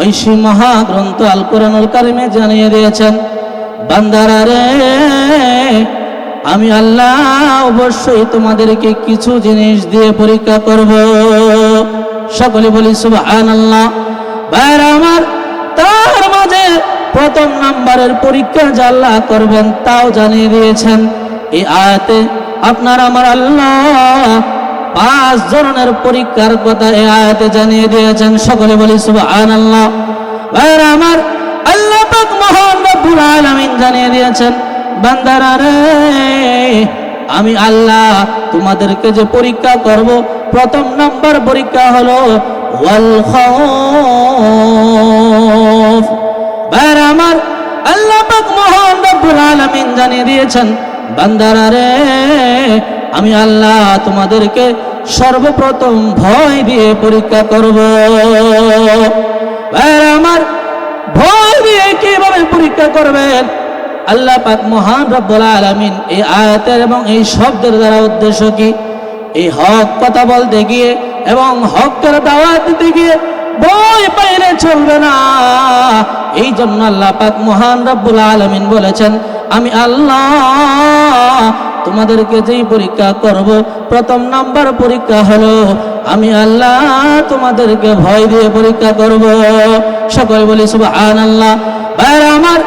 ঐশী মহাগ্রন্থ আল কোরআনুল কারিমে জানিয়ে দিয়েছেন, বান্দারা রে, আমি আল্লাহ অবশ্যই তোমাদেরকে কিছু জিনিস দিয়ে পরীক্ষা করব। সকলে বলি সুবহানাল্লাহ। ভাইরা আমার, তার মাঝে প্রথম নাম্বারের পরীক্ষা যে আল্লাহ করবেন তাও জানিয়ে দিয়েছেন। এই আয়াতে আপনার আমার আল্লাহ 5 ধরনের পরীক্ষার কথা এই আয়াতে জানিয়ে দিয়েছেন। সকলে বলি সুবহানাল্লাহ। ভাইরা আমার, আল্লাহ পাক মহান রব্বুল আলামিন জানিয়ে দিয়েছেন, বান্দারা রে, আমি আল্লাহ তোমাদেরকে যে পরীক্ষা করব, প্রথম নাম্বার পরীক্ষা হলো ওয়াল খাউফ। ভাইরা আমার, আল্লাহ পাক মহান রব্বুল আলামিন জানিয়ে দিয়েছেন, বান্দারা রে, আমি আল্লাহ তোমাদেরকে সর্বপ্রথম ভয় দিয়ে পরীক্ষা করব। ভাইরা আমার, ভয় দিয়ে কিভাবে পরীক্ষা করবেন? আল্লাহ পাক মহান রব্বুল আলামিন এই আয়াতের এবং এই শব্দের দ্বারা উদ্দেশ্য কি? এই হক কথা বলতে গিয়ে এবং হকের দাওয়াত দিতে গিয়ে ভয় পাইলে চলবে না। এই জন্য আল্লাহ পাক মহান রব্বুল আলামিন বলেছেন, আমি আল্লাহ তোমাদেরকে যেই পরীক্ষা করব, প্রথম নাম্বার পরীক্ষা হলো আমি আল্লাহ তোমাদেরকে ভয় দিয়ে পরীক্ষা করব। সকলে বলি সুবহানাল্লাহ। ভাইরা আমার,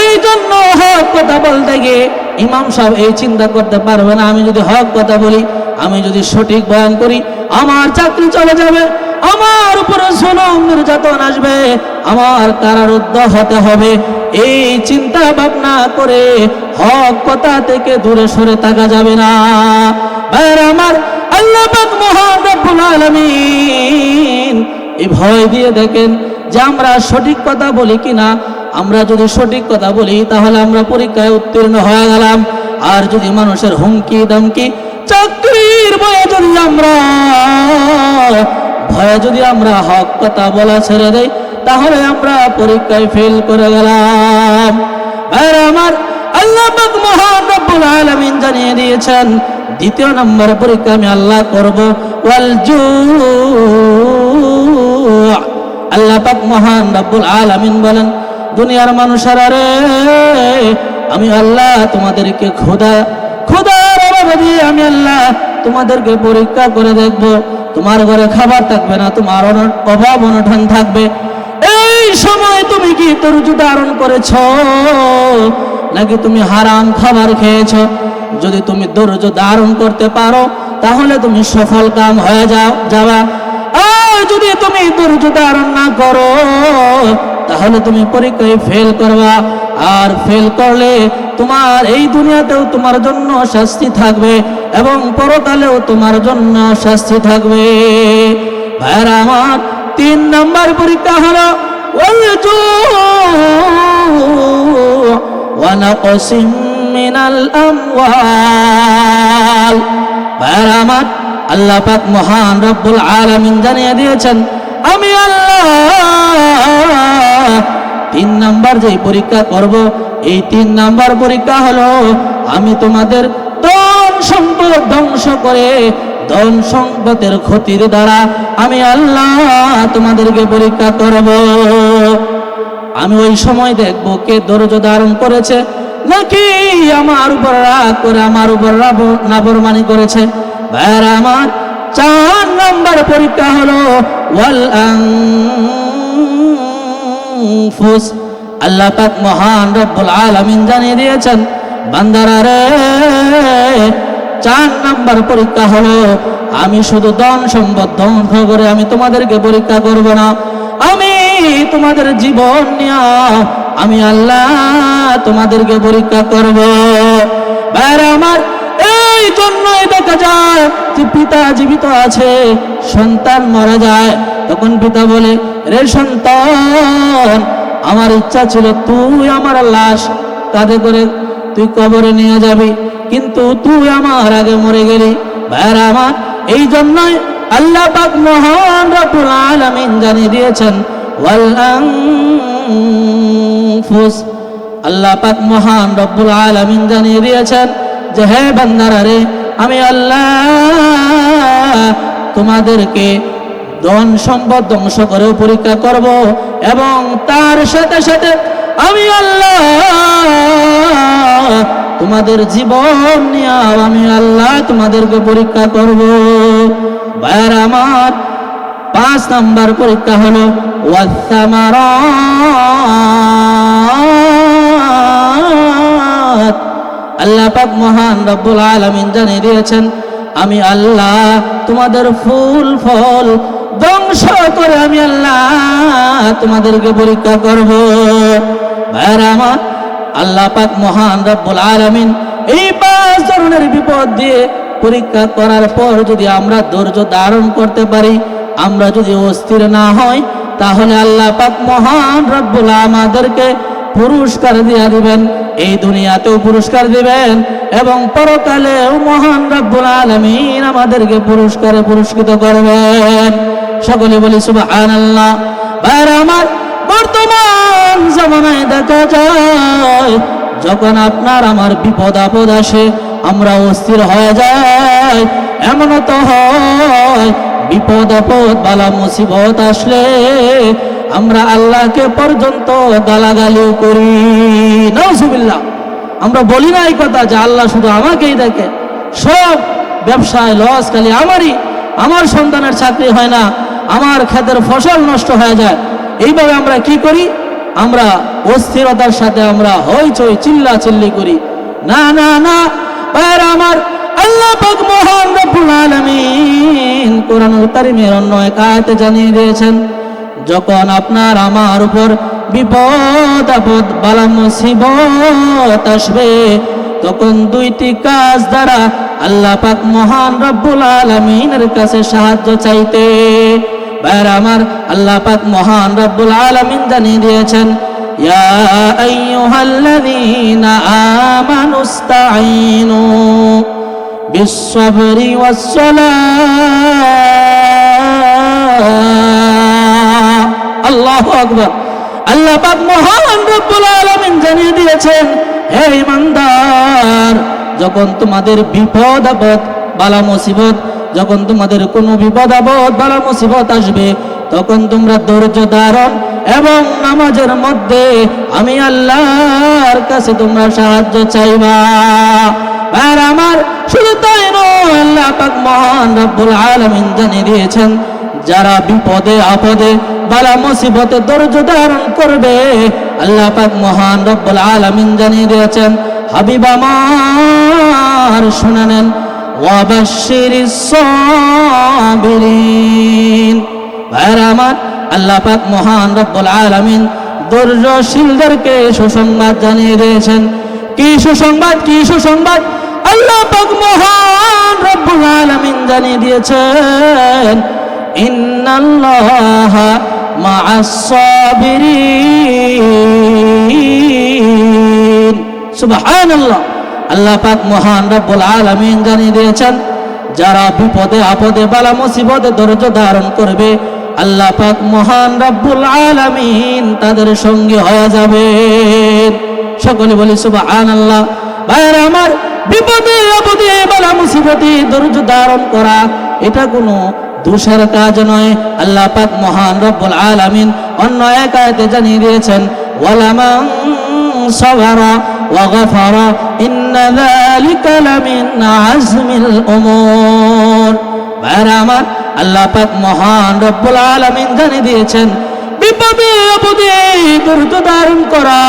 এই জন্য হক কথা বলতে গিয়ে ইমাম সাহেব এই চিন্তা করতে পারবে না, আমি যদি হক কথা বলি, আমি যদি সঠিক বয়ান করি, আমার চাকরি চলে যাবে, আমার উপরে জুলুম নির্যাতন আসবে, আমার কারারুদ্ধ হতে হবে। এই চিন্তা ভাবনা করে হক কথা থেকে দূরে সরে থাকা যাবে না। ভাইরা আমার, আল্লাহ পাক মহান রব্বুল আলামিন এই ভয় দিয়ে দেখেন যে আমরা সঠিক কথা বলি কিনা। আমরা যদি সঠিক কথা বলি তাহলে আমরা পরীক্ষায় উত্তীর্ণ হয়ে গেলাম। আর যদি মানুষের হুমকি ধমকি, চাকরির ভয়ে যদি আমরা হক কথা বলা ছেড়ে দেই, তাহলে আমরা পরীক্ষায় ফেল করে গেলাম। আর আমার আল্লাহ পাক মহান রব্বুল আলামিন জানিয়ে দিয়েছেন, দ্বিতীয় নম্বর পরীক্ষা আমি আল্লাহ করব ওয়াল জু। আল্লাহ পাক মহান রব্বুল আলামিন বলেন, দুনিয়ার মানুষেরা রে, আমি আল্লাহ তোমাদেরকে ক্ষুধার অভাবে দিয়ে আমি আল্লাহ তোমাদেরকে পরীক্ষা করে দেখব। তোমার ঘরে খাবার থাকবে না, তোমার অভাব অনটন থাকবে। এই সময় তুমি কি ধৈর্য ধারণ করেছ, নাকি তুমি হারাম খাবার খেয়েছ? যদি তুমি ধৈর্য ধারণ করতে পারো তাহলে তুমি সফল কাম হয়ে যাবা। আর যদি তুমি ধৈর্য ধারণ না করো তাহলে তুমি পরীক্ষায় ফেল করবা। আর ফেল করলে তোমার এই দুনিয়াতেও তোমার জন্য শাস্তি থাকবে এবং পরকালেও তোমার জন্য শাস্তি থাকবে। ভাইরা আমার, 3 নম্বর পরীক্ষা হলো ওয়া নাকসিম মিনাল আমওয়াল। ভাইরা আমার, আল্লাহ পাক মহান রব্বুল আলামিন জানিয়ে দিয়েছেন, আমি আল্লাহ 3 নাম্বার যেই পরীক্ষা করব, এই 3 নাম্বার পরীক্ষা হলো আমি তোমাদের ধন সম্পদ ধ্বংস করে, ধন সম্পদের ক্ষতির দ্বারা আমি আল্লাহ তোমাদেরকে পরীক্ষা করব। আমি ওই সময় দেখব কে ধৈর্য ধারণ করেছে, নাকি আমার উপর রাগ করে আমার উপর নাফরমানি করেছে। ভাইরা আমার, 4 নম্বর পরীক্ষা হলো ওয়াল আনফুস। আল্লাহ পাক মহান রব্বুল আলামিন জানিয়ে দিয়েছেন, বান্দারা রে, 4 নম্বর পরীক্ষা হলো আমি শুধু ধন সম্পদ ধ্বংস করে আমি তোমাদেরকে পরীক্ষা করব না, আমি তোমাদের জীবন নিয়ে আমি আল্লাহ তোমাদেরকে পরীক্ষা করব। ভাইরা আমার, এই জন্যই দেখা যায় যে পিতা জীবিত আছে, সন্তান মারা যায়, তখন পিতা বলে, রে সন্তান, আমার ইচ্ছা ছিল তুই আমার লাশ কাঁধে করে তুই কবরে নিয়ে যাবি, কিন্তু তুই আমার আগে মরে গেলি। ভাইরা আমার, এই জন্যই আল্লাহ পাক মহান রব্বুল আলামিন জানিয়ে দিয়েছেন ওয়াল আনফুস। আল্লাহ পাক মহান রব্বুল আলামিন জানিয়ে দিয়েছেন যে হে বান্দারা রে, আমি আল্লাহ তোমাদেরকে ধন সম্পদ ধ্বংস করে পরীক্ষা করব এবং তার সাথে সাথে আমি আল্লাহ তোমাদের জীবন নিয়ে আমি আল্লাহ তোমাদেরকে পরীক্ষা করব। ভাইরা আমার, 5 নাম্বার পরীক্ষা হলো ওয়াসসামারাত। আল্লাহ পাক মহান রব্বুল আলামিন জানিয়ে দিয়েছেন, আমি আল্লাহ তোমাদের ফুল ফল ধ্বংস করে আমি আল্লাহ তোমাদেরকে পরীক্ষা করব। ভাইরা আমার, আল্লাহ পাক মহান রব্বুল আলামিন এই 5 ধরনের বিপদ দিয়ে পরীক্ষা করার পর যদি আমরা ধৈর্য ধারণ করতে পারি, আমরা যদি অস্থির না হই, তাহলে আল্লাহ পাক মহান রব্বুল আমাদেরকে পুরস্কার দিয়ে দিবেন। এই দুনিয়াতেও পুরস্কার দিবেন এবং পরকালেও মহান রব্বুল আলামিন আমাদেরকে পুরস্কারে পুরস্কৃত করবেন। সকলে বলি সুবহানাল্লাহ। ভাইরা আমার, বর্তমান জামানায় দেখা যায় যখন আপনার আমার বিপদ আপদ আসে আমরা অস্থির হয়ে যাই। এমনও তো হয় বিপদ আপদ বালা মুসিবত আসলে আমরা আল্লাহকে পর্যন্ত গালাগালিও করি। নাউজুবিল্লাহ। আমরা বলি না এই কথা যে আল্লাহ শুধু আমাকেই দেখে, সব ব্যবসায় লস খালি আমারই, আমার সন্তানের চাকরি হয় না, আমার ক্ষেতের ফসল নষ্ট হয়ে যায়। এইভাবে আমরা কি করি? আমরা অস্থিরতার সাথে আমরা হইচই চিল্লা চিল্লি করি। না না না, ভাইরা আমার, আল্লাহ পাক মহান রব্বুল আলামিন কোরআনুল কারীমের অন্য এক আয়াতে জানিয়ে দিয়েছেন, যখন আপনার আমার উপর বিপদ আপদ বালা মুসিবত আসবে তখন 2টি কাজ দ্বারা আল্লাহ পাক মহান রব্বুল আলামিনের কাছে সাহায্য চাইতে। ভাইরা আমার, আল্লাহ পাক মহান রব্বুল আলামিন জানিয়ে দিয়েছেন, ইয়া আইয়ুহাল্লাযীনা আমানুস্তাঈনু বিস-সাবরি ওয়াস-সালাহ। আল্লাহু আকবার। আল্লাহ পাক মহান রব্বুল আলামিন জানিয়ে দিয়েছেন, হে ঈমানদার, যখন তোমাদের বিপদ আপদ বালা মুসিবত, যখন তোমাদের কোনো বিপদ আপদ বালা মুসিবত আসবে তখন তোমরা ধৈর্য ধারণ এবং নামাজের মধ্যে আমি আল্লাহর কাছে তোমরা সাহায্য চাইবা। আর আমার শুধু তাই নয়, আল্লাহ পাক মহান রব্বুল আলামিন জানিয়ে দিয়েছেন, যারা বিপদে আপদে বালা মুসিবতে ধৈর্য ধারণ করবে আল্লাহ পাক মহান রব্বুল আলামিন জানিয়ে দিয়েছেন, হাবিব আমার শুনে নেন, ওয়াবাশশিরিস সাবিরিন। ভাইরা আমার, আল্লাহ পাক মহান রব্বুল আলামিন ধৈর্যশীলদেরকে সুসংবাদ জানিয়ে দিয়েছেন। কি সুসংবাদ? কি সুসংবাদ? আল্লাহ পাক মহান রব্বুল আলামিন জানিয়ে দিয়েছেন, ইন্নাল্লাহা মা'আস সাবিরিন। সুবহানাল্লাহ। আল্লাহ পাক মহান রব্বুল আলামিন জানিয়ে দিয়েছেন, যারা বিপদে আপদে বালা মুসিবতে ধৈর্য ধারণ করবে আল্লাহ পাক মহান রব্বুল আলামিন তাদের সঙ্গে হয়ে যাবে। সকলে বলি সুবহানাল্লাহ। ভাইরা আমার, বিপদে আপদে বালা মুসিবতে ধৈর্য ধারণ করা এটা কোনো দোষের কাজ নয়। আল্লাহ পাক মহান রব্বুল আলামিন অন্য এক আয়াতে জানিয়ে দিয়েছেন, ওয়ালামান সাবারা ওয়া গাফারা ইন্না যালিকা লামিন আজমিল উমুর। ভাইরা আমার, আল্লাহ পাক মহান রব্বুল আলামিন জানিয়ে দিয়েছেন, বিপদে আপদে ধৈর্য ধারণ করা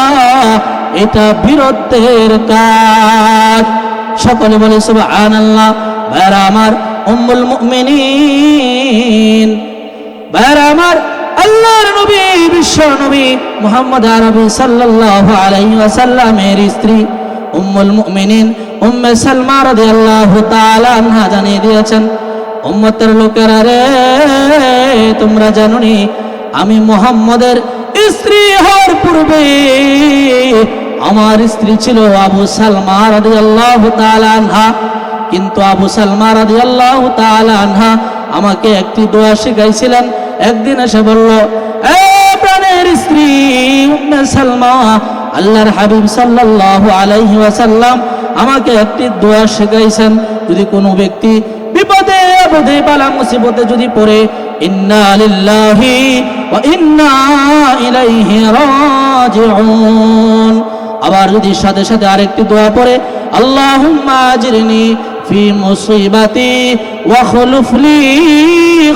এটা বীরত্বের কাজ। সকলে বলে সুবহানাল্লাহ। ভাইরা আমার, উম্মুল মুমিনিন, ভাইরা আমার, আল্লাহর নবী বিশ্ব নবী মুহাম্মদ আরবি সাল্লাল্লাহু আলাইহি ওয়াসাল্লামের স্ত্রী উম্মুল মুমিনিন উম্মে সালমা রাদিয়াল্লাহু তাআলা আনহা জানিয়ে দিয়েছেন, উম্মতের লোকেরা রে, তোমরা জানোনি আমি মুহাম্মদের স্ত্রী হওয়ার পূর্বে আমার স্ত্রী ছিল আবু সালমা রাদিয়াল্লাহু তাআলা আনহা। কিন্তু আবু সালমা রাদিয়াল্লাহু তাআলা আনহা আমাকে একটি দোয়া শিখাইছিলেন। একদিন এসে বলল, এ প্রাণের স্ত্রী উম্মে সালমা, আল্লাহর হাবিব সাল্লাল্লাহু আলাইহি ওয়াসাল্লাম আমাকে একটি দোয়া শিখাইছেন, যদি কোনো ব্যক্তি বিপদে আপদে বালা মুসিবতে যদি পড়ে, ইন্না লিল্লাহি ওয়া ইন্না ইলাইহি রাজিউন। আবার যদি সাথে সাথে আরেকটি দোয়া পড়ে, আল্লাহুম্মা আজিরনি ফি মুসিবাতি ওয়া খুলুফ লি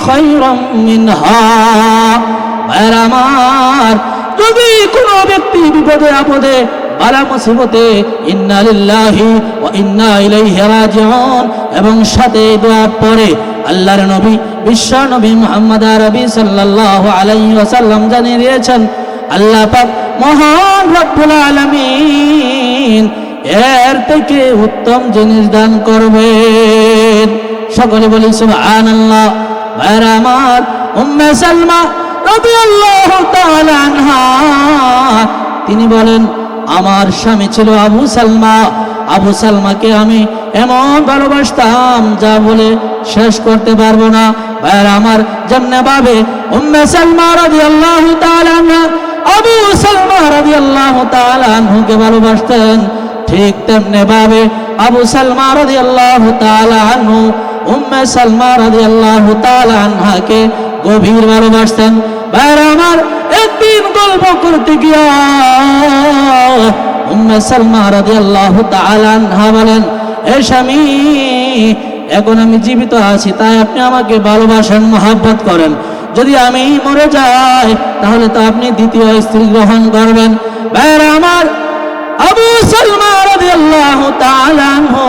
খায়রাম মিনহা। ভাইরা আমার, যদি কোনো ব্যক্তি বিপদে আপদে বালা মুসিবতে ইন্না লিল্লাহি ওয়া ইন্না ইলাইহি রাজিউন এবং সাথে দোয়া পড়ে, আল্লাহর নবী বিশ্ব নবী মুহাম্মদ আরবি সাল্লাল্লাহু আলাইহি ওয়াসাল্লাম জানিয়ে দিয়েছেন, আল্লাহ পাক মহান রব্বুল আলামিন এর থেকে উত্তম জিনিস দান করবেন। সকলে বলি সুবহানাল্লাহ। ভাইরা আমার, উম্মে সালমা রাদিয়াল্লাহু তাআলা আনহা তিনি বলেন, আমার স্বামী ছিল আবু সালমা। আবু সালমাকে আমি এমন ভালোবাসতাম যা বলে শেষ করতে পারবো না। ভাইরা আমার, যেমনে ভাবে উম্মে সালমা রাদিয়াল্লাহু তাআলা আনহা আবু সালমা রাদিয়াল্লাহু তাআলা আনহুকে ভালোবাসতেন, ঠিক তেমনি ভাবে আবু সালমা রাদিয়াল্লাহু তাআলা আনহু উম্মে সালমা রাদিয়াল্লাহু তাআলা আনহাকে গভীর ভালোবাসতেন। ভাইরা আমার, একদিন গল্প করতে গিয়া উম্মে সালমা রাদিয়াল্লাহু তাআলা আনহা বলেন, এ স্বামী, এখন আমি জীবিত আছি, তাই আপনি আমাকে ভালোবাসেন, মহব্বত করেন। যদি আমি মরে যাই তাহলে তো আপনি দ্বিতীয় স্ত্রী গ্রহণ করবেন। ভাইরা আমার, আবু সালমা রাদিয়াল্লাহু তাআলা আনহু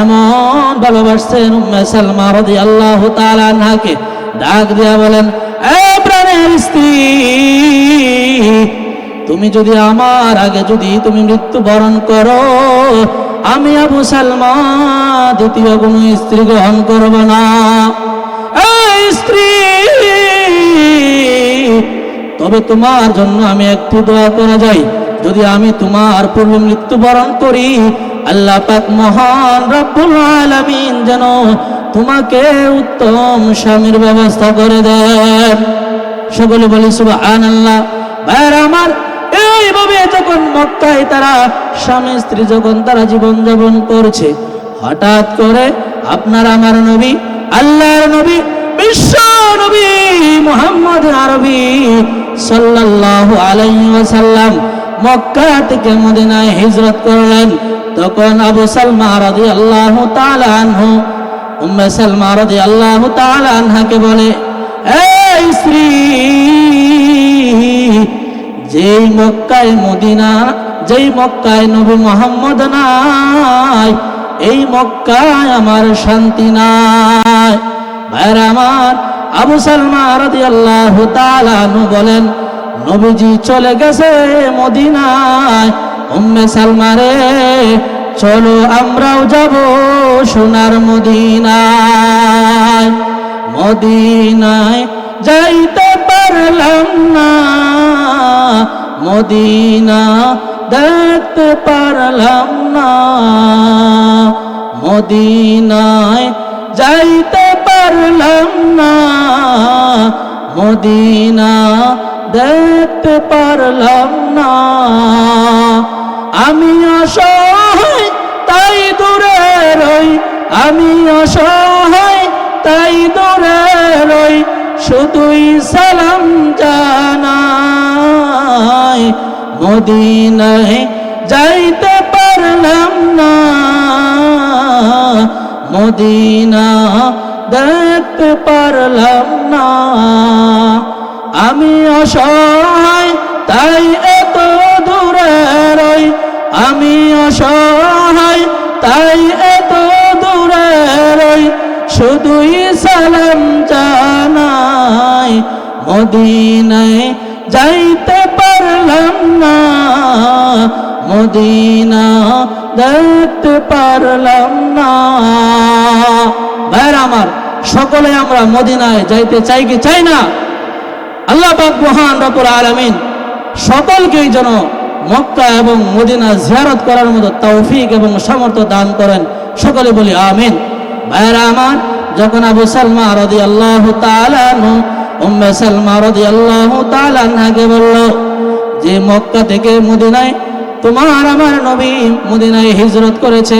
এমন ভালোবাসতেন উম্মে সালমা রাদিয়াল্লাহু তাআলা আনহাকে, ডাক দিয়া বলেন, এ প্রাণের স্ত্রী, তুমি যদি আমার আগে যদি তুমি মৃত্যুবরণ করো, আমি আবু সালমা দ্বিতীয় কোনো স্ত্রী গ্রহণ করব না। এই স্ত্রী, তবে তোমার জন্য আমি একটু দোয়া করে যাই, যদি আমি তোমার পূর্বে মৃত্যুবরণ করি, আল্লাহ পাক মহান রব্বুল আলামিন যেন তোমাকে উত্তম স্বামীর ব্যবস্থা করে দেন। সকলে বলি সুবহানাল্লাহ। ভাইরা আমার, এইভাবে যখন মক্কায় তারা স্বামী স্ত্রী যখন তারা জীবন যাপন করছে, হঠাৎ করে আপনার আমার নবী, আল্লাহর নবী, বিশ্ব নবী মুহাম্মদ আরবি সাল্লাল্লাহু আলাইহি ওয়াসাল্লাম মক্কা থেকে মদিনায় হিজরত করলেন। তখন আবু সালমা রাদিয়াল্লাহু তাআলা আনহু উম্মে সালমা রাদিয়াল্লাহু তাআলা আনহাকে বলে, এই স্ত্রী, যেই মক্কায় মদিনা, যেই মক্কায় নবী মুহাম্মদ নাই, এই মক্কায় আমার শান্তি নাই। ভাইরা আমার, আবু সালমা রাদিয়াল্লাহু তাআলা আনহু বলেন, নবীজি চলে গেছে মদিনায়, উম্মে সালমা রে, চলো আমরাও যাব সোনার মদিনায়। মদিনায় যাইতে পারলাম না, মদিনা দেখতে পারলাম না, মদিনায় যাইতে পারলাম না, মদিনা দেখতে পারলাম না। আমি অসহায় তাই দূরে রই, আমি অসহায় তাই দূরে রই, শুধুই সালাম জানাই। মদিনায় যাইতে পারলাম না, মদিনা দেখতে পারলাম না। আমি অসহায় তাই এত দূরে রই, আমি অসহায় তাই এত দূরে রই, শুধুই সালাম জানাই। মদিনায় যাইতে পারলাম না, মদিনা দেখতে পারলাম না। ভাইরা আমার, সকলে আমরা মদিনায় যাইতে চাই কি চাই না? আল্লাহ পাক মহান রব্বুল আলামিন সকলকেই যেন মক্কা এবং মদিনা জিয়ারত করার মতো তৌফিক এবং সামর্থ্য দান করেন। সকলে বলি আমিন। ভাইরা আমার, যখন আবু সালমা রাদিয়াল্লাহু তাআলা আনহু উম্মে সালমা রাদিয়াল্লাহু তাআলা আনহাকে বলল যে মক্কা থেকে মদিনায় তোমার আমার নবী মদিনায় হিজরত করেছে,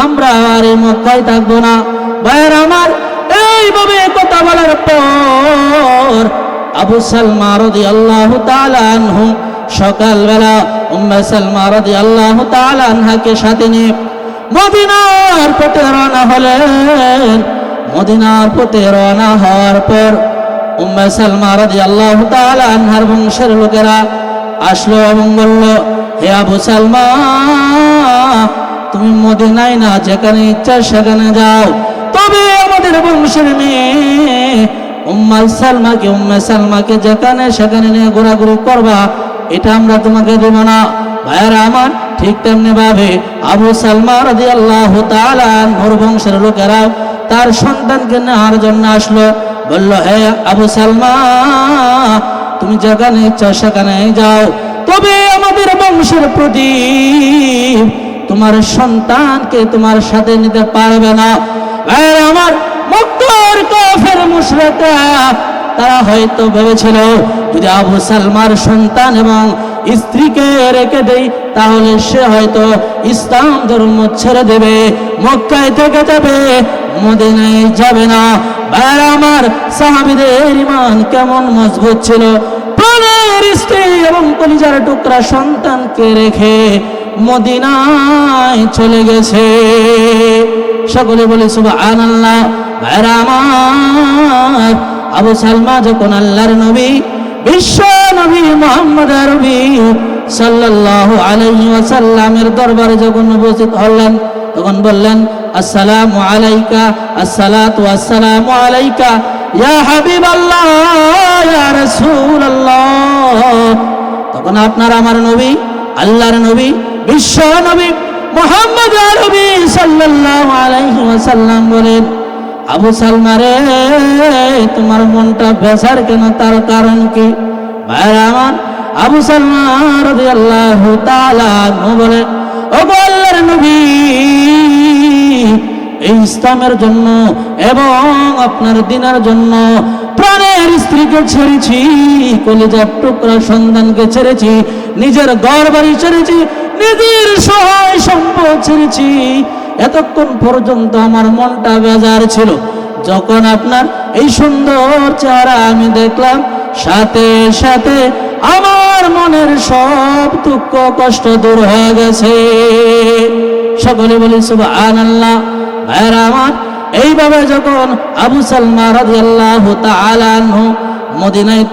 আমরা আর এই মক্কায় থাকবো না। ভাইরা আমার, এইভাবে কথা বলার পর আবু সালমা রাদিয়াল্লাহু তাআলা আনহু সকালবেলা উম্মে সালমা রাদিয়াল্লাহু তাআলা আনহাকে সাথে নিয়ে মদিনার পথে রওনা হলেন। মদিনার পথে রওনা হওয়ার পর উম্মে সালমা রাদিয়াল্লাহু তাআলা আনহার বংশের লোকেরা আসলো এবং বলল, হে আবু সালমা, তুমি মদিনায় না, যেখানে ইচ্ছা সেখানে যাও, তবে আমাদের বংশের মেয়ে উম্মে সালমাকে যেখানে সেখানে নিয়ে ঘোরাঘুরি করবা, এটা আমরা তোমাকে দেব না। ভাইয়েরা আমার, ঠিক তেমনি ভাবে আবু সালমা রাদিয়াল্লাহু তাআলা আনহুর বংশের লোকেরা তার সন্তানকে নেওয়ার জন্য আসলো। বলল, হে আবু সালমা, তুমি যেখানে ইচ্ছা সেখানে যাও, তবে আমাদের বংশের প্রতি তোমার সন্তানকে তোমার সাথে নিতে পারবে না। ভাইয়েরা আমার, মক্কার কাফের মুশরিকরা তারা হয়তো ভেবেছিল যদি আবু সালমার সন্তান এবং স্ত্রীকে রেখে দেই তাহলে সে হয়তো ইসলাম ধর্ম ছেড়ে দেবে, মক্কায় থেকে যাবে, মদিনায় যাবে না। ভাইয়েরা আমার, সাহাবীদের ঈমান কেমন মজবুত ছিল! প্রাণের স্ত্রী এবং কলিজার টুকরা সন্তানকে রেখে মদিনায় চলে গেছে। সকলে বলে সুবহানাল্লাহ। ভাইয়েরা আমার, আবু সালমা যখন আল্লাহর নবী, বিশ্ব নবী মুহাম্মদ আরবি সাল্লাল্লাহু আলাইহি ওয়াসাল্লামের দরবারে যখন উপস্থিত হলেন, তখন বললেন, আসসালামু আলাইকা, আসসালাতু ওয়াসসালামু আলাইকা ইয়া হাবিবাল্লাহ, ইয়া রাসূলুল্লাহ। তখন আপনার আমার নবী, আল্লাহর নবী, বিশ্ব নবী মুহাম্মদ আরবি সাল্লাল্লাহু আলাইহি ওয়াসাল্লাম বলেন, আবু সালমা রে, তোমার মনটা বেজার কেন, তার কারণ কি? ভাইরা আমার, আবু সালমা রাদিয়াল্লাহু তাআলা আনহু বলে, ও আল্লাহর নবী, এই ইসলামের জন্য এবং আপনার দ্বীনের জন্য প্রাণের স্ত্রীকে ছেড়েছি, কলিজার টুকরা সন্তানকে ছেড়েছি, নিজের ঘর বাড়ি ছেড়েছি, নিজের সহায় সম্পদ ছেড়েছি। এতক্ষণ পর্যন্ত আমার মনটা বেজার ছিল, যখন আপনার এই সুন্দর চেহারা আমি দেখলাম, সাথে সাথে আমার মনের সব দুঃখ কষ্ট দূর হয়ে গেছে। সকলে বলি সুবহানাল্লাহ। ভাইরা আমার, এইভাবে যখন আবু সালমা রাদিয়াল্লাহু তাআলা আনহু মদিনায়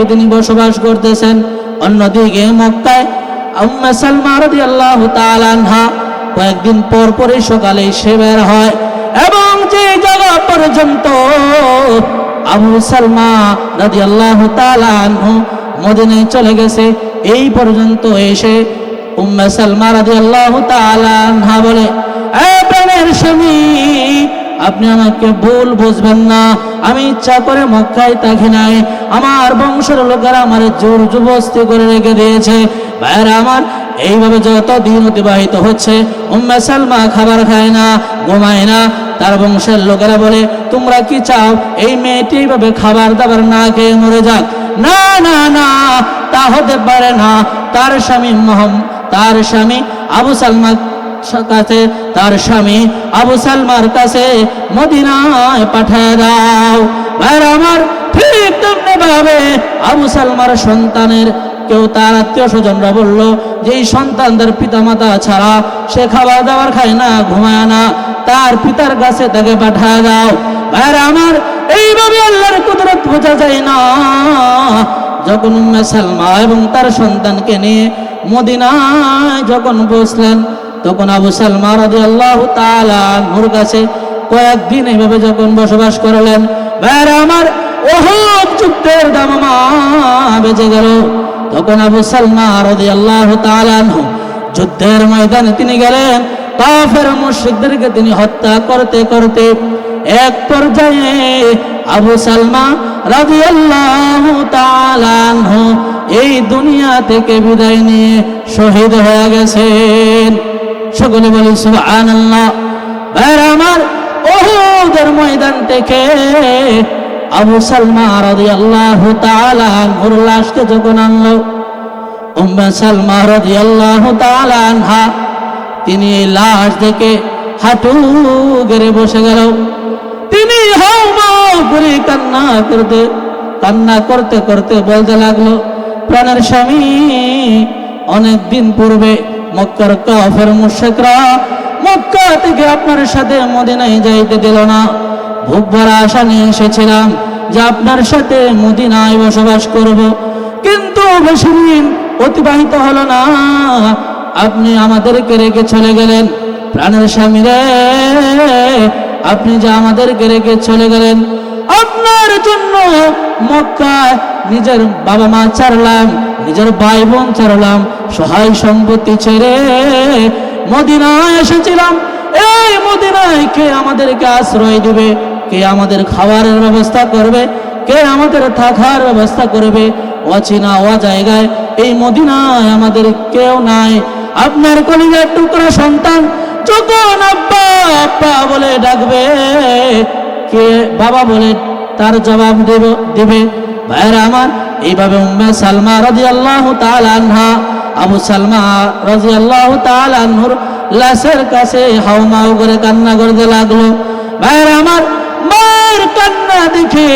তিনি বসবাস করতেছেন, অন্যদিকে মক্কায় উম্মে সালমা রাদিয়াল্লাহু তাআলা আনহা কয়েকদিন পর পরই সকালে সে বের হয় এবং যে জায়গা পর্যন্ত আবু সালমা রাদিয়াল্লাহু তাআলা আনহু মদিনায় চলে গেছে, এই পর্যন্ত এসে উম্মে সালমা রাদিয়াল্লাহু তাআলা আনহা বলে, এ প্রাণের স্বামী, আপনি আমাকে ভুল বুঝবেন না, আমি ইচ্ছা করে মক্কায় থাকি নাই, আমার বংশের লোকেরা আমার জোর জবরদস্তি করে রেখে দিয়েছে। ভাইরা আমার, এইভাবে যত দিন অতিবাহিত হচ্ছে, উম্মে সালমা খাবার খায় না, ঘুমায় না। তার বংশের লোকেরা বলে, তোমরা কি চাও এই মেয়েটি এইভাবে খাবার দাবার না খেয়ে মরে যাক? না না না, তা হতে পারে না। তার স্বামী আবু সালমা কাছে, তার স্বামী আবু সালমার কাছে মদিনায় পাঠিয়ে দাও। ভাইরা আমার, ঠিক তেমনি ভাবে আবু সালমার সন্তানের কেউ, তার আত্মীয় স্বজনরা বলল যে এই সন্তানদের পিতা মাতা ছাড়া সে খাবার দাবার খায় না, ঘুমায় না, তার পিতার কাছে তাকে পাঠিয়ে দাও। ভাইরা আমার, এইভাবে আল্লাহর কুদরত বোঝা যায় না। যখন উম্মে সালমা এবং তার সন্তানকে নিয়ে মদিনায় যখন বসলেন, তখন আবু সালমা রাদিয়াল্লাহু তাআলা আনহুর কাছে কয়েকদিন এইভাবে যখন বসবাস করলেন, ভাইরা আমার, উহুদ যুদ্ধের দামামা বেজে গেল। তখন আবু সালমা রাদিয়াল্লাহু তাআলা আনহু যুদ্ধের ময়দানে তিনি গেলেন, কাফের মুশরিকদেরকে তিনি হত্যা করতে করতে এক পর্যায়ে আবু সালমা রাদিয়াল্লাহু তাআলা আনহু এই দুনিয়া থেকে বিদায় নিয়ে শহীদ হয়ে গেছেন। সকলে বলি সুবহানাল্লাহ। ভাইরা আমার, উহুদের ময়দান থেকে আবু সালমা রাদিয়াল্লাহু তাআলা আনহুর লাশকে যখন আনলো, উম্মে সালমা রাদিয়াল্লাহু তাআলা আনহা তিনি এই লাশ দেখে হাঁটু গেড়ে বসে গেল। তিনি হাউমাউ করে কান্না করতে কান্না করতে করতে বলতে লাগলো, প্রাণের স্বামী, অনেক দিন পূর্বে মক্কার কাফের মুশরিকরা মক্কা থেকে আপনার সাথে মদিনায় যাইতে দিল না। ভোগ ভরা আশা নিয়ে এসেছিলাম যে আপনার সাথে মদিনায় বসবাস করব, কিন্তু বেশি দিন অতিবাহিত হলো না, আপনি আমাদেরকে রেখে চলে গেলেন। প্রাণের স্বামী রে, আপনি যে আমাদেরকে রেখে চলে গেলেন, আপনার জন্য মক্কায় নিজের বাবা মা ছাড়লাম, নিজের ভাই বোন ছাড়লাম, সহায় সম্পত্তি ছেড়ে মদিনায় এসেছিলাম। এই মদিনায় কে আমাদেরকে আশ্রয় দিবে? কে আমাদের খাবারের ব্যবস্থা করবে? কে আমাদের থাকার ব্যবস্থা করবে? অচেনা জায়গায় এই মদিনায় আমাদের কেউ নাই। আপনার কলিজার টুকরা সন্তান যখন আব্বা আব্বা বলে ডাকবে, কে বাবা বলে তার জবাব দেবে? ভাইরা আমার, এইভাবে উম্মে সালমা রাদিয়াল্লাহু তাআলা আনহা আবু সালমা রাদিয়াল্লাহু তাআলা আনহুর লাশের কাছে হাউমাউ করে কান্না করতে লাগলো। ভাইরা আমার, মার কান্না দেখে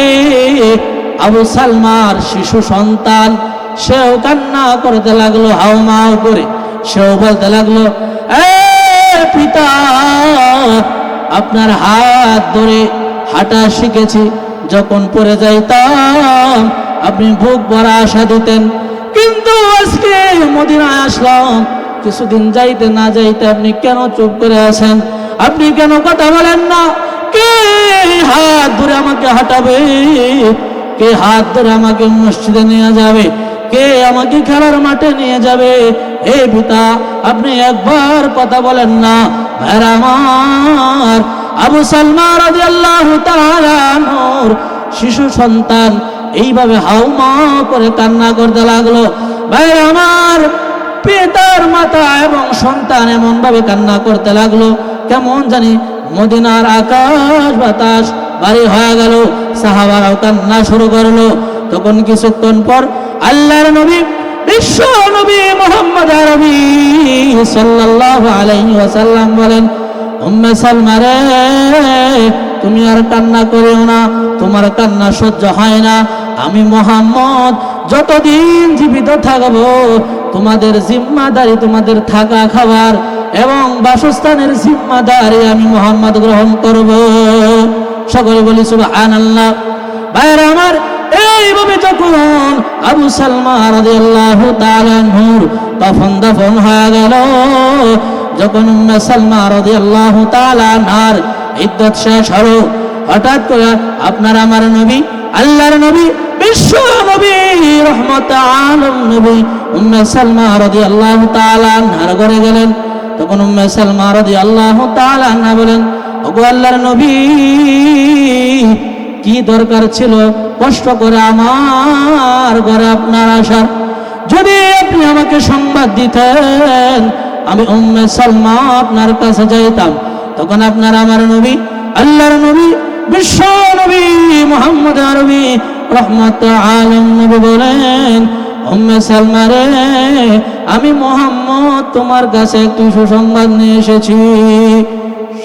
আবু সালমার শিশু সন্তান সেও কান্না করতে লাগলো হাউমাউ করে। সেও বলতে লাগলো, এ পিতা, আপনার হাত ধরে হাঁটা শিখেছি, যখন পড়ে যাইতাম আপনি বুক ভরা আশা দিতেন, কিন্তু আজকে মদিনায় আসলাম, কিছুদিন যাইতে না যাইতে আপনি কেন চুপ করে আছেন? আপনি কেন কথা বলেন না? কে হাত ধরে আমাকে হাঁটাবে? কে হাত ধরে আমাকে মসজিদে নিয়ে যাবে? কে আমাকে খেলার মাঠে নিয়ে যাবে? হে পিতা, আপনি একবার কথা বলেন না। ভাইরা আমার, আবু সালমা রাদিয়াল্লাহু তাআলা আনহুর শিশু সন্তান এইভাবে হাউমা করে কান্না করতে লাগলো। ভাইরা আমার, পিতার মাতা এবং সন্তান এমন ভাবে কান্না করতে লাগলো, কেমন জানি মদিনার আকাশ বাতাস ভারী হয়ে গেল। সাহাবারাও কান্না শুরু করলো। তখন কিছুক্ষণ পর আল্লাহর নবী, বিশ্ব নবী মুহাম্মদ আরবি সাল্লাল্লাহু আলাইহি ওয়াসাল্লাম বলেন, উম্মে সালমা রে, তুমি আর কান্না করিও না, তোমার কান্না সহ্য হয় না। আমি মুহাম্মদ যতদিন জীবিত থাকব, তোমাদের জিম্মাদারি, তোমাদের থাকা খাবার এবং বাসস্থানের জিম্মাদারি আমি মুহাম্মদ গ্রহণ করব। সকলে বলি সুবহানাল্লাহ। ভাইরা আমার, এইভাবে যখন আবু সালমা রাদিয়াল্লাহু তাআলা আনহুর কাফন দাফন হয়ে গেল, যখন উম্মে সালমা রাদিয়াল্লাহু তাআলা আনহার ইদ্দত শেষ হলো, হঠাৎ করে আপনার আমার নবী, আল্লাহর নবী, বিশ্ব নবী, রহমতুল আলামিন নবী উম্মে সালমা রাদিয়াল্লাহু তাআলা আনহার ঘরে গেলেন। তখন উম্মে সালমা রাদিয়াল্লাহু তাআলা আনহা বলেন, ওগো আল্লাহর নবী, কি দরকার ছিল কষ্ট করে আমার ঘরে আপনার আসার? যদি আপনি আমাকে সংবাদ দিতেন, আমি উম্মে সালমা আপনার কাছে যাইতাম। তখন আপনার আমার নবী, আল্লাহর নবী, বিশ্ব নবী মুহাম্মদ আরবি রহমতুল আলামিন নবী বলেন, উম্মে সালমা রে, আমি মুহাম্মদ তোমার কাছে একটি সুসংবাদ নিয়ে এসেছি।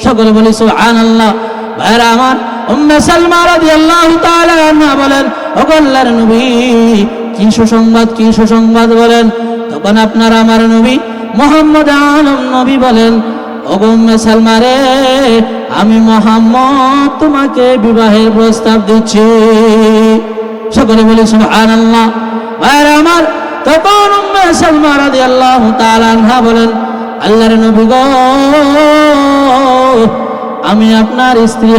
সকলে বলি সুবহানাল্লাহ। ভাইরা আমার, উম্মে সালমা রাদিয়াল্লাহু তাআলা আনহা বলেন, ওগো আল্লাহর নবী, কি সুসংবাদ, কি সুসংবাদ বলেন? তখন আপনার আমার নবী মুহাম্মদ আলম নবী বলেন, ওগো উম্মে সালমা রে, আমি মুহাম্মদ তোমাকে বিবাহের প্রস্তাব দিচ্ছি। সকলে বলি সুবহানাল্লাহ। ভাইরা আমার, তখন উম্মে সালমা রাদিয়াল্লাহু তাআলা আনহা বলেন, আল্লাহর নবী গো, আমি আপনার স্ত্রী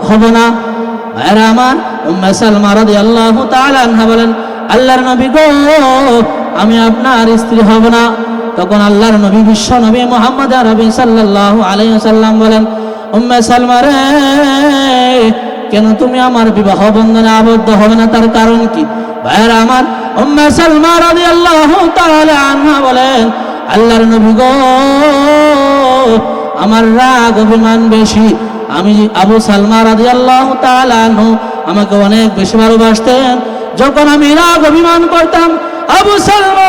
হব না। ভাইরা আমার, উম্মে সালমা রাদিয়াল্লাহু তাআলা আনহা বলেন, আল্লাহর নবী গো, আমি আপনার স্ত্রী হব না। তখন আল্লাহর নবী, বিশ্ব নবী মুহাম্মদ আরবি সাল্লাল্লাহু আলাইহি ওয়াসাল্লাম বলেন, উম্মে সালমা রে, কেন তুমি আমার বিবাহ বন্ধনে আবদ্ধ হবে না? তার কারণ কি? ভাইরা আমার, উম্মে সালমা রাদিয়াল্লাহু তাআলা আনহা বলেন, আল্লাহর নবী গো, আমার রাগ অভিমান বেশি। আমি আবু সালমা রাদিয়াল্লাহু তাআলা আনহু আমাকে অনেক বেশি ভালোবাসতেন। যখন আমি রাগ অভিমান করতাম, আবু সালমা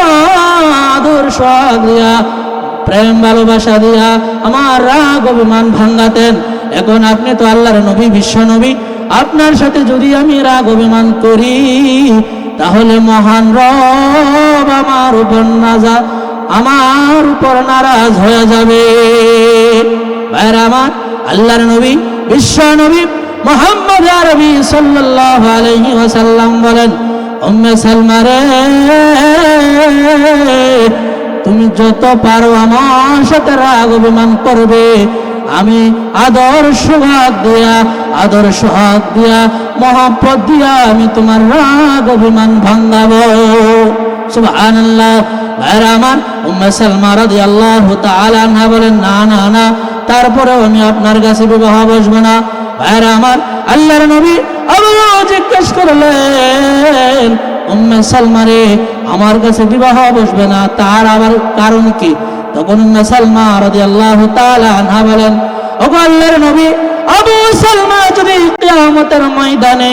আদর সোহাগ দিয়া, প্রেম ভালোবাসা দিয়া আমার রাগ অভিমান ভাঙাতেন। এখন আপনি তো আল্লাহর নবী, বিশ্ব নবী, আপনার সাথে যদি আমি রাগ অভিমান করি, তাহলে মহান রব আমার উপর নারাজ হয়ে যাবে। ভাইরা আমার, আল্লাহর নবী, বিশ্ব নবী মুহাম্মদ আরবি সাল্লাল্লাহু আলাইহি ওয়াসাল্লাম বলেন, উম্মে সালমা রে, তুমি যত পারো আমার সাথে রাগ অভিমান করবে, আমি আদর্শ হাত দিয়া মহব্বত দিয়া আমি তোমার রাগ অভিমান ভাঙাবো। সুবহানাল্লাহ। ভাইরা আমার, উম্মে সালমা রাদিয়াল্লাহু তাআলা আনহা বলেন, না না না, তারপরেও আমি আপনার কাছে বিবাহ বসবো না। ভাইরা আমার, আল্লাহর নবী আবারও জিজ্ঞেস করলেন, উম্মে সালমা রে, আমার কাছে বিবাহ বসবে না, তার আবার কারণ কি? তখন উম্মে সালমা রাদিয়াল্লাহু তাআলা আনহা বলেন, ওগো আল্লাহর নবী, আবু সালমা যদি কিয়ামতের ময়দানে,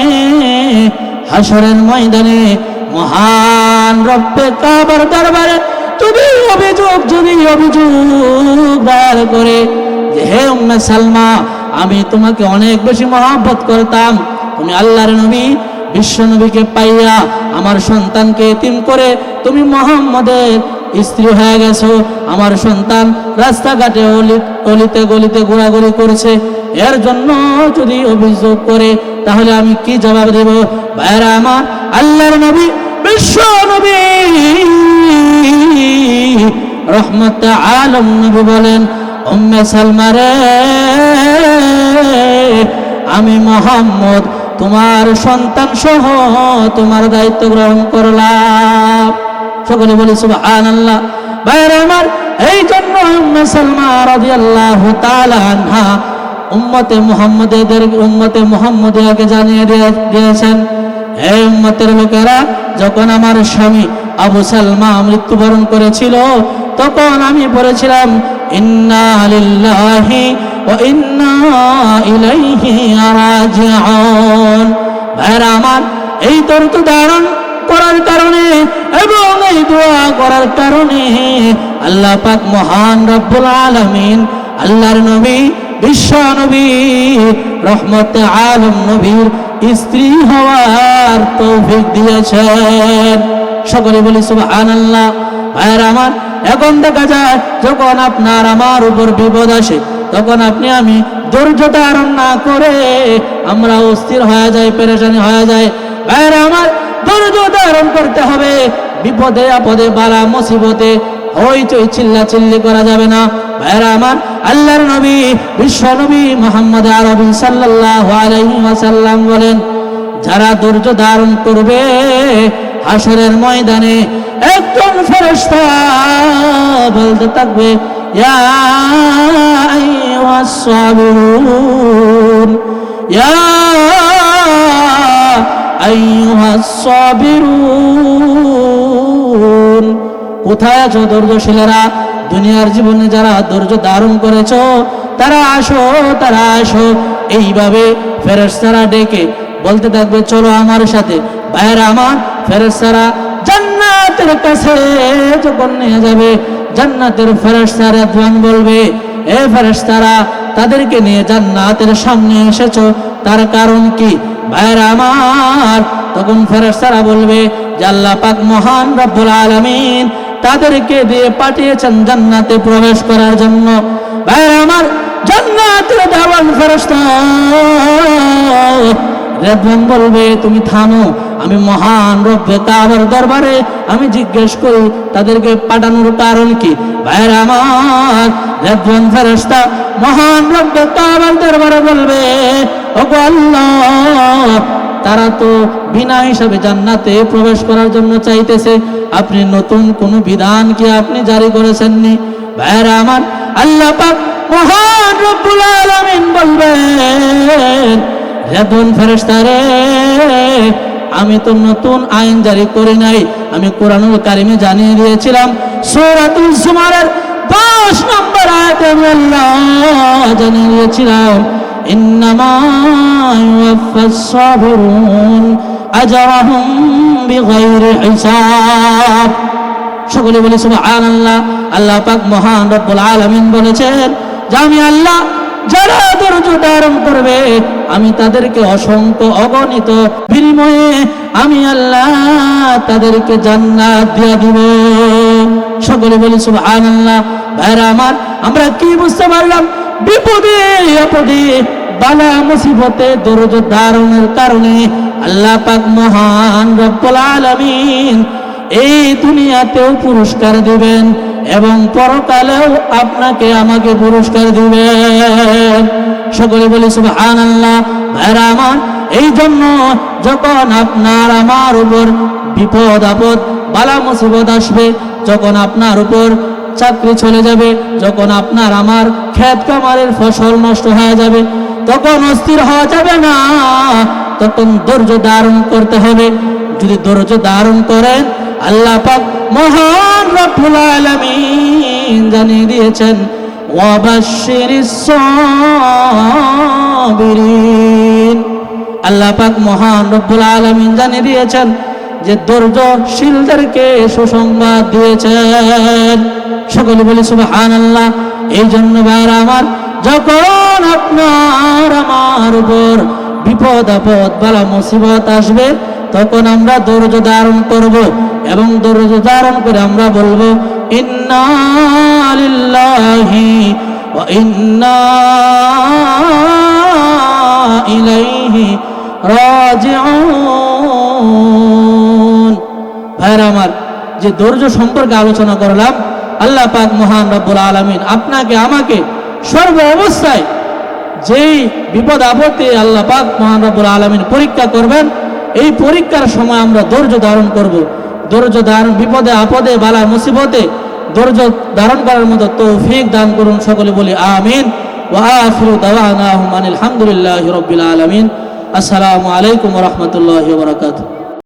হাশরের ময়দানে মহান রব্বে কাবার দরবারে যদি অভিযোগ দায়ের করে যে, হে উম্মে সালমা, আমি তোমাকে অনেক বেশি মহব্বত করতাম, তুমি আল্লাহর নবী বিশ্ব নবীকে পাইয়া আমার সন্তানকে এতিম করে তুমি মুহাম্মদের স্ত্রী হয়ে গেছো, আমার সন্তান রাস্তাঘাটে অলিতে গলিতে ঘোরাঘুরি করছে, এর জন্য যদি অভিযোগ করে, তাহলে আমি কি জবাব দেব? ভাইরা আমার, আল্লাহর নবী বিশ্ব নবী রহমতে আলম নবী বলেন, উম্মে সালমা রে, আমি মুহাম্মদ তোমার সন্তান সহ তোমার দায়িত্ব গ্রহণ করলাম। সকলে বলি সুবহানাল্লাহ। ভাইরা আমার, এই জন্য উম্মে সালমা রাদিয়াল্লাহু তাআলা আনহা উম্মতে মুহাম্মদিয়াকে জানিয়ে দিয়েছেন, হে উম্মতের লোকেরা, যখন আমার স্বামী আবু সালমা মৃত্যুবরণ করেছিল, তখন আমি পড়েছিলাম, ইন্না লিল্লাহি ওয়া ইন্না ইলাইহি রাজিউন। ভাইরা আমার, এই তর্ক ধারণ করার কারণে এবং এই দোয়া করার কারণে আল্লাহ পাক মহান রব্বুল আলামিন আল্লাহর নবী বিশ্ব নবী রহমতে আলম নবীর স্ত্রী হওয়ার তৌফিক দিয়েছেন। সকলে বলি সুবহানাল্লাহ। ভাইরা আমার, এখন দেখা যায় যখন আপনার আমার উপর বিপদ আসে, তখন আপনি আমি ধৈর্য ধারণ না করে আমরা অস্থির হয়ে যাই, পেরেশানি হয়ে যায়। ভাইরা আমার, ধৈর্য ধারণ করতে হবে। বিপদে আপদে বালা মুসিবতে হইচই চিল্লাচিল্লি করা যাবে না। ভাইরা আমার, আল্লাহর নবী বিশ্ব নবী মুহাম্মদ আরবি সাল্লাল্লাহু আলাইহি ওয়াসাল্লাম বলেন, যারা ধৈর্য ধারণ করবে, হাশরের ময়দানে একজন ফেরেশতা বলতে থাকবে, ইয়া আইয়ুহাস সাবিরুন, ইয়া আইয়ুহাস সাবিরুন। কোথায় আছো ধৈর্যশীলেরা? দুনিয়ার জীবনে যারা ধৈর্য ধারণ করেছো, তারা আসো, তারা আসো। এইভাবে ফেরেশতারা ডেকে বলতে থাকবে, চলো আমার সাথে। ভাইরা আমার, ফেরেশতারা জান্নাতের কাছে যখন নিয়ে যাবে, জান্নাতের ফেরেশতারা রিদওয়ান বলবে, এ ফেরেশতারা, তাদেরকে নিয়ে জান্নাতের সামনে এসেছো, তার কারণ কি? ভাইরা আমার, তখন ফেরেশতারা বলবে যে আল্লাহ পাক মহান রব্বুল আলামিন তাদেরকে দিয়ে পাঠিয়েছেন জান্নাতে প্রবেশ করার জন্য। ভাইরা আমার, জান্নাতের দারওয়ান ফেরেশতা রিদওয়ান বলবে, তুমি থামো, আমি মহান রব্বে কাবার দরবারে আমি জিজ্ঞেস করি তাদেরকে পাঠানোর কারণ কি। ভাইরা আমার, রিদওয়ান ফেরেশতা মহান রব্বে কাবার দরবারে বলবে, ওগো আল্লাহ, তারা তো বিনা হিসাবে জান্নাতে প্রবেশ করার জন্য চাইতেছে, আপনি নতুন কোন বিধান কি আপনি জারি করেছেননি? ভাইরা আমার, আল্লাহ পাক মহান রব্বুল আলামিন বলবেন, রিদওয়ান ফেরেশতা রে, আমি তো নতুন আইন জারি করি নাই, আমি কোরআনুল কারিমে জানিয়ে দিয়েছিলাম, সূরাতুল জুমারের 10 নম্বর আয়াতে আল্লাহ জানিয়ে দিয়েছিলাম, ইন্নামা ইউওয়াফাস সাবিরুন আজরাহুম বিগাইরি হিসাব। সকলে বলি সুবহানাল্লাহ। আল্লাহ পাক মহান রব্বুল আলামিন বলেছেন যে আমি আল্লাহ যারা ধৈর্য ধারণ করবে আমি তাদেরকে অসংখ্য অগণিত বিনিময়ে আমি আল্লাহ তাদেরকে জান্নাত দিয়ে দিব। সকলে বলি সুবহানাল্লাহ। ভাইরা আমার, আমরা কি বুঝতে পারলাম? বিপদে আপদে বালা মুসিবতে ধৈর্য ধারণের কারণে আল্লাহ পাক মহান রব্বুল আলামিন এই দুনিয়াতেও পুরস্কার দিবেন এবং পরকালেও আপনাকে আমাকে পুরস্কার দিবেন। সকলে বলি সুবহানাল্লাহ। ভাইরা আমার, এই জন্য যখন আপনার আমার উপর বিপদ আপদ বালা মুসিবত আসবে, যখন আপনার উপর চাকরি চলে যাবে, যখন আপনার আমার ক্ষেত কামারের ফসল নষ্ট হয়ে যাবে, তখন অস্থির হওয়া যাবে না, তখন ধৈর্য ধারণ করতে হবে। যদি ধৈর্য ধারণ করেন, আল্লাহ পাক মহান রব্বুল আলামিন জানিয়ে দিয়েছেন ওয়াবাশশিরিস সাবিরিন। আল্লাহ পাক মহান রব্বুল আলামিন জানিয়ে দিয়েছেন যে ধৈর্যশীলদেরকে সুসংবাদ দিয়েছেন। সকলে বলি সুবহানাল্লাহ। এই জন্য ভাইরা আমার, যখন আপনার আমার উপর বিপদ আপদ বালা মুসিবত আসবে, তখন আমরা ধৈর্য ধারণ করব এবং ধৈর্য ধারণ করে আমরা বলবো ইন্না লিল্লাহি ওয়া ইন্না ইলাইহি রাজিউন। ভাইরা আমার, যে ধৈর্য সম্পর্কে আলোচনা করলাম, আল্লাহ পাক মহান রব্বুল আলামিন আপনাকে আমাকে সর্ব অবস্থায় যেই বিপদ আপদে আল্লাহ পাক মহান রব্বুল আলামিন পরীক্ষা করবেন, এই পরীক্ষার সময় আমরা ধৈর্য ধারণ করব। ধৈর্য ধারণ, বিপদে আপদে বালা মুসিবতে ধৈর্য ধারণ করার মতো তৌফিক দান করুন। সকলে বলি আমিন। ওয়া আখিরু দাওয়ানা আনিল হামদুলিল্লাহি রাব্বিল আলামিন। আসসালামু আলাইকুম ওয়া রাহমাতুল্লাহি ওয়া বারাকাতুহু।